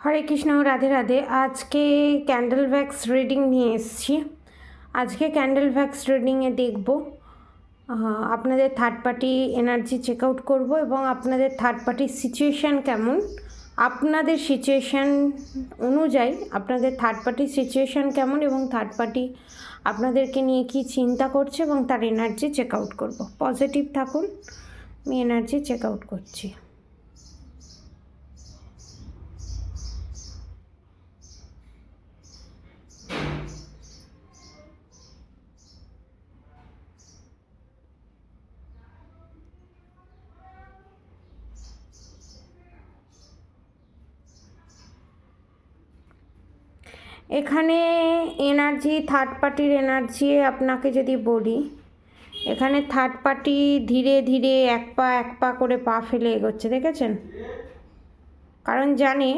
হরে কৃষ্ণ, রাধে রাধে। আজকে candle Vax reading নিয়ে এসেছি। আজকে ক্যান্ডেল ভ্যাক্স রিডিংয়ে দেখব আপনাদের third party energy check out করবো এবং আপনাদের থার্ড পার্টির সিচুয়েশান কেমন, আপনাদের সিচুয়েশান অনুযায়ী আপনাদের থার্ড পার্টির সিচুয়েশান কেমন এবং থার্ড পার্টি আপনাদেরকে নিয়ে কি চিন্তা করছে এবং তার এনার্জি চেক আউট করবো। পজিটিভ থাকুন, আমি এনার্জি চেক আউট করছি। এখানে এনার্জি, থার্ড পার্টির এনার্জি আপনাকে যদি বলি, এখানে থার্ড পার্টি ধীরে ধীরে এক পা করে পা ফেলে এগোচ্ছে, দেখেছেন? কারণ জানে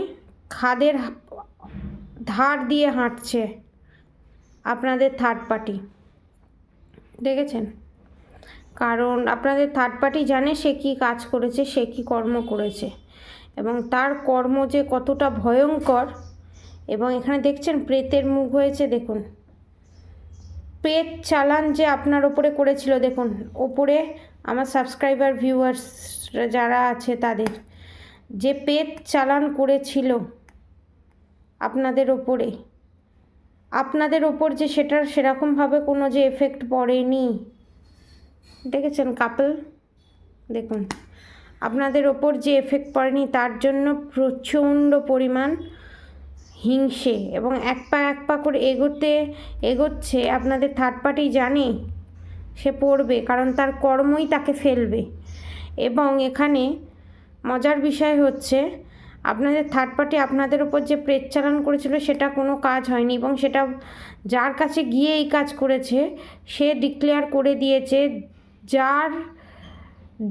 খাদের ধার দিয়ে হাঁটছে আপনাদের থার্ড পার্টি, দেখেছেন? কারণ আপনাদের থার্ড পার্টি জানে সে কী কাজ করেছে, সে কী কর্ম করেছে এবং তার কর্ম যে কতটা ভয়ঙ্কর। এবং এখানে দেখছেন প্রেতের মুখ হয়েছে, দেখুন প্রেত চালান যে আপনার ওপরে করেছিল, দেখুন ওপরে আমার সাবস্ক্রাইবার ভিউয়ার্স যারা আছে তাদের যে প্রেত চালান করেছিল আপনাদের ওপরে, আপনাদের ওপর যে সেটার সেরকমভাবে কোনো যে এফেক্ট পড়েনি, দেখেছেন কাপল? দেখুন আপনাদের ওপর যে এফেক্ট পড়েনি তার জন্য প্রচণ্ড পরিমাণ হিংসে এবং এক পা করে এগোচ্ছে আপনাদের থার্ড পার্টি জানে সে পড়বে, কারণ তার কর্মই তাকে ফেলবে। এবং এখানে মজার বিষয় হচ্ছে আপনাদের থার্ড পার্টি আপনাদের ওপর যে প্রেত চালান করেছিল সেটা কোনো কাজ হয়নি এবং সেটা যার কাছে গিয়ে এই কাজ করেছে সে ডিক্লেয়ার করে দিয়েছে যার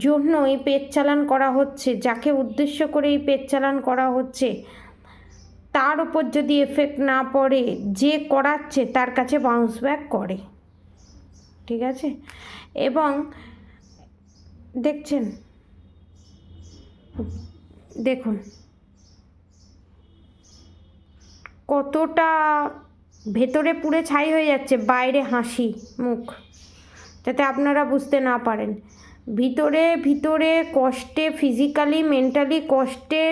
জন্য এই পেট চালান করা হচ্ছে, যাকে উদ্দেশ্য করে এই পেট চালান করা হচ্ছে, তার উপর যদি এফেক্ট না পড়ে যে করাচ্ছে তার কাছে বাউন্স ব্যাক করে, ঠিক আছে? এবং দেখছেন, দেখুন কতটা ভেতরে পুড়ে ছাই হয়ে যাচ্ছে, বাইরে হাসি মুখ, যাতে আপনারা বুঝতে না পারেন ভিতরে ভিতরে কষ্টে, ফিজিক্যালি মেন্টালি কষ্টে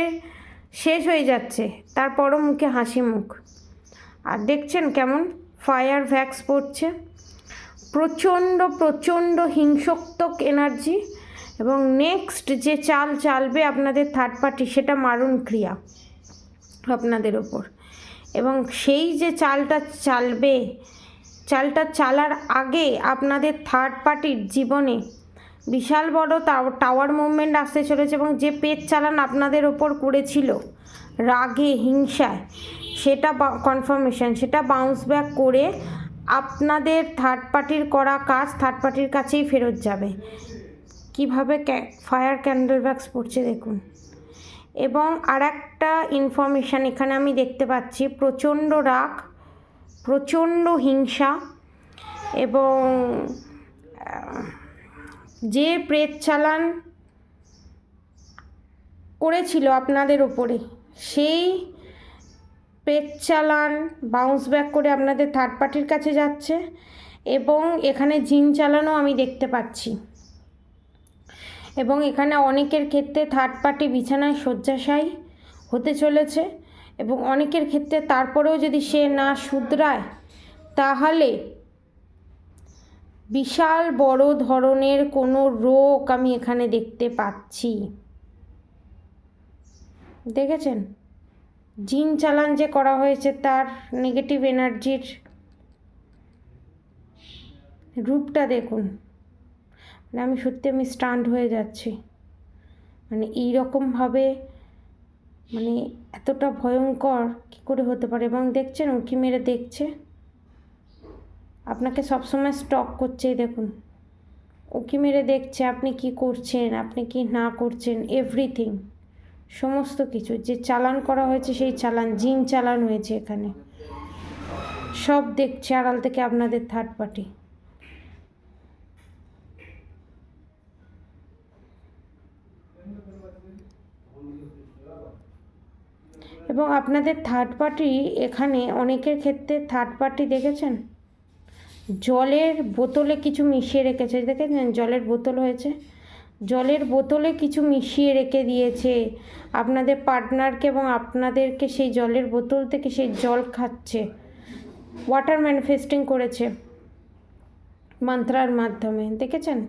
শেষ হয়ে যাচ্ছে, তারপরও মুখে হাসি মুখ। আর দেখছেন কেমন ফায়ার ভ্যাক্স পড়ছে, প্রচণ্ড প্রচণ্ড হিংসাত্মক এনার্জি। এবং নেক্সট যে চালবে আপনাদের থার্ড পার্টি সেটা মারণ ক্রিয়া আপনাদের ওপর। এবং সেই যে চালটা চালার আগে আপনাদের থার্ড পার্টির জীবনে বিশাল বড় টাওয়ার মুভমেন্ট আসতে চলেছে এবং যে পেট চালান আপনাদের ওপর করেছিল রাগে হিংসায়, সেটা কনফার্মেশন, সেটা বাউন্স ব্যাক করে আপনাদের থার্ড পার্টির করা কাজ থার্ড পার্টির কাছেই ফেরত যাবে। কিভাবে ফায়ার ক্যান্ডেল ভ্যাক্স পড়ছে দেখুন। এবং আর একটা ইনফরমেশান এখানে আমি দেখতে পাচ্ছি, প্রচণ্ড রাগ, প্রচণ্ড হিংসা এবং যে প্রেত চালান করেছিল আপনাদের ওপরে সেই প্রেত চালান বাউন্স ব্যাক করে আপনাদের থার্ড পার্টির কাছে যাচ্ছে। এবং এখানে জিন চালানও আমি দেখতে পাচ্ছি। এবং এখানে অনেকের ক্ষেত্রে থার্ড পার্টি বিছানায় শয্যাশায়ী হতে চলেছে এবং অনেকের ক্ষেত্রে তারপরেও যদি সে না শুধরায় তাহলে বিশাল বড় ধরনের কোনো রোগ আমি এখানে দেখতে পাচ্ছি, দেখেছেন? জিন চালান যে করা হয়েছে তার নেগেটিভ এনার্জির রূপটা দেখুন, মানে আমি সত্যি স্টান্ড হয়ে যাচ্ছি। মানে এইরকমভাবে মানে এতটা ভয়ঙ্কর কী করে হতে পারে। এবং দেখছেন উঁকি মেরে দেখছে, আপনাকে সবসময় স্টক করছে, দেখুন উঁকি মেরে দেখছে আপনি কি করছেন, আপনি কি না করছেন, এভরিথিং, সমস্ত কিছু যে চালান করা হয়েছে সেই চালান, জিন চালান হয়েছে এখানে, সব দেখছে আড়াল থেকে আপনাদের থার্ড পার্টি। এবং আপনাদের থার্ড পার্টি এখানে অনেকের ক্ষেত্রে থার্ড পার্টি দেখেছেন জলের বোতলে কিছু মিশিয়ে রেখেছে, দেখেছেন জলের বোতল হয়েছে, জলের বোতলে কিছু মিশিয়ে রেখে দিয়েছে আপনাদের পার্টনারকে এবং আপনাদেরকে সেই জলের বোতল থেকে সেই জল খাচ্ছে, ওয়াটার ম্যানিফেস্টিং করেছে মন্ত্রার মাধ্যমে, দেখেছেন?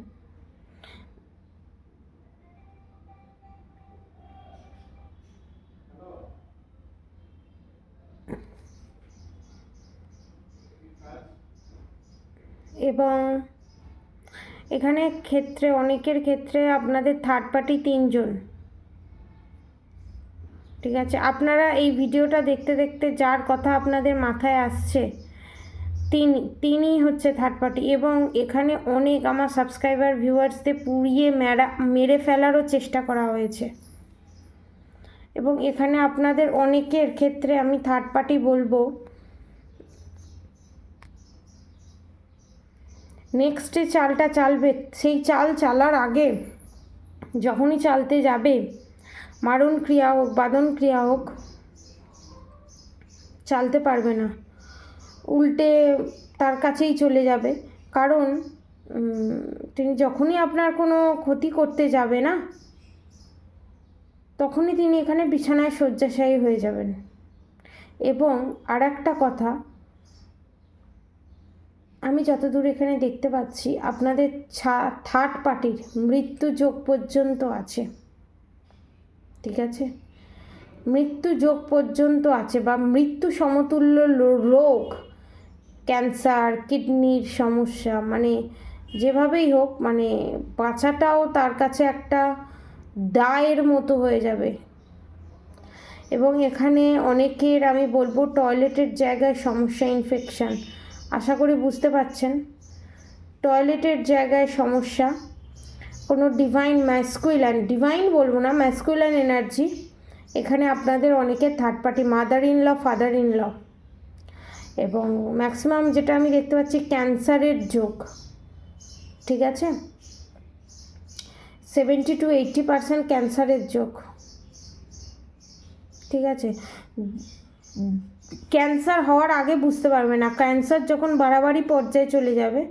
এবং এখানে ক্ষেত্রে অনেকের ক্ষেত্রে আপনাদের থার্ড পার্টি 3 জন, ঠিক আছে? আপনারা এই ভিডিওটা দেখতে দেখতে যার কথা আপনাদের মাথায় আসছে তিনিই হচ্ছে থার্ড পার্টি। এবং এখানে অনেক আমার সাবস্ক্রাইবার ভিউয়ার্সদের পুড়িয়ে মেরে ফেলারও চেষ্টা করা হয়েছে। এবং এখানে আপনাদের অনেকের ক্ষেত্রে আমি থার্ড পার্টি বলবো, নেক্সট যে চালটা চালবে সেই চাল চালার আগে যখনই চালতে যাবে মারণ ক্রিয়া হোক বাদন ক্রিয়া হোক চালতে পারবে না, উল্টে তার কাছেই চলে যাবে। কারণ তিনি যখনই আপনার কোনো ক্ষতি করতে যাবে না তখনই তিনি এখানে বিছানায় শয্যাশায়ী হয়ে যাবেন। এবং আর একটা কথা, আমি যতদূর এখানে দেখতে পাচ্ছি আপনাদের থার্ড পার্টির মৃত্যু যোগ পর্যন্ত আছে, ঠিক আছে? মৃত্যু যোগ পর্যন্ত আছে বা মৃত্যু সমতুল্য রোগ, ক্যান্সার, কিডনির সমস্যা, মানে যেভাবেই হোক মানে বাঁচাটাও তার কাছে একটা দায়ের মতো হয়ে যাবে। এবং এখানে অনেকের আমি বলবো টয়লেটের জায়গায় সমস্যা, ইনফেকশান, আশা করি বুঝতে পারছেন। টয়লেটের জায়গায় সমস্যা, কোনো ডিভাইন বলবো না, ম্যাসকুলাইন এনার্জি এখানে আপনাদের অনেকের third party, mother in law, father in law. এবং ম্যাক্সিমাম যেটা আমি দেখতে পাচ্ছি ক্যান্সারের যোগ, ঠিক আছে? 70 to 80% ক্যান্সারের যোগ, ঠিক আছে? ক্যান্সার হওয়ার আগে বুঝতে পারবে না, ক্যান্সার যখন বাড়াবাড়ি পর্যায়ে চলে যাবে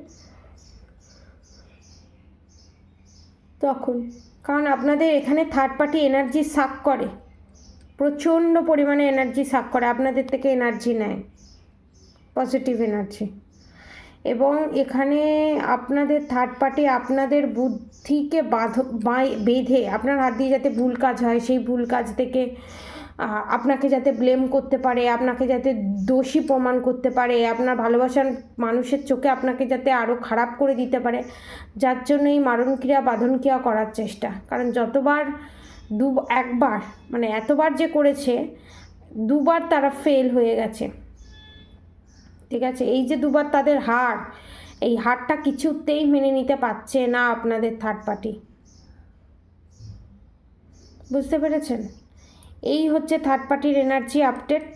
তখন। কারণ আপনাদের এখানে থার্ড পার্টি এনার্জি সাক করে, প্রচণ্ড পরিমাণে এনার্জি সাক করে, আপনাদের থেকে এনার্জি নেয়, পজিটিভ এনার্জি। এবং এখানে আপনাদের থার্ড পার্টি আপনাদের বুদ্ধিকে বেঁধে আপনার হাত দিয়ে যাতে ভুল কাজ হয় সেই ভুল কাজ থেকে আপনাকে যাতে ব্লেম করতে পারে, আপনাকে যাতে দোষী প্রমাণ করতে পারে, আপনার ভালোবাসার মানুষের চোখে আপনাকে যাতে আরও খারাপ করে দিতে পারে, যার জন্য এই মারণ ক্রিয়া বাঁধন ক্রিয়া করার চেষ্টা। কারণ যতবার একবার মানে এতবার যে করেছে, দুবার তারা ফেল হয়ে গেছে, ঠিক আছে? এই যে দুবার তাদের হার, এই হারটা কিছুতেই মেনে নিতে পারছে না আপনাদের থার্ড পার্টি, বুঝতে পেরেছেন? এই হচ্ছে থার্ড পার্টির এনার্জি আপডেট।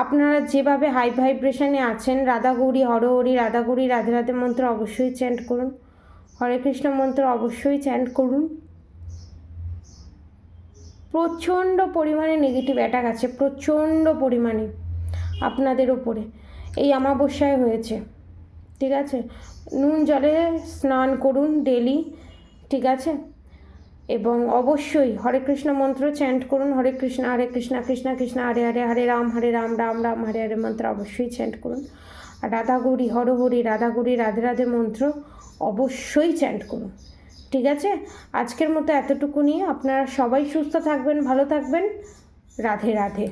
আপনারা যেভাবে হাই ভাইব্রেশনে আছেন, রাধা গৌরী হরহরি, রাধা গৌরী রাধে রাধে মন্ত্র অবশ্যই চ্যান্ট করুন, হরে কৃষ্ণ মন্ত্র অবশ্যই চ্যান্ট করুন। প্রচণ্ড পরিমাণে নেগেটিভ অ্যাটাক আছে, প্রচণ্ড পরিমাণে আপনাদের ওপরে এই অমাবস্যায় হয়েছে, ঠিক আছে? নুন জলে স্নান করুন ডেলি, ঠিক আছে? এবং অবশ্যই হরে কৃষ্ণ মন্ত্র চ্যান্ট করুন, হরে কৃষ্ণ কৃষ্ণ কৃষ্ণ হরে হরে, হরে রাম রাম রাম হরে হরে মন্ত্র অবশ্যই চ্যান্ট করুন। আর রাধা গৌরী হরহরি, রাধা গৌরী রাধে রাধে মন্ত্র অবশ্যই চ্যান্ট করুন, ঠিক আছে? আজকের মতো এতটুকু নিয়ে আপনারা সবাই সুস্থ থাকবেন, ভালো থাকবেন, রাধে রাধে।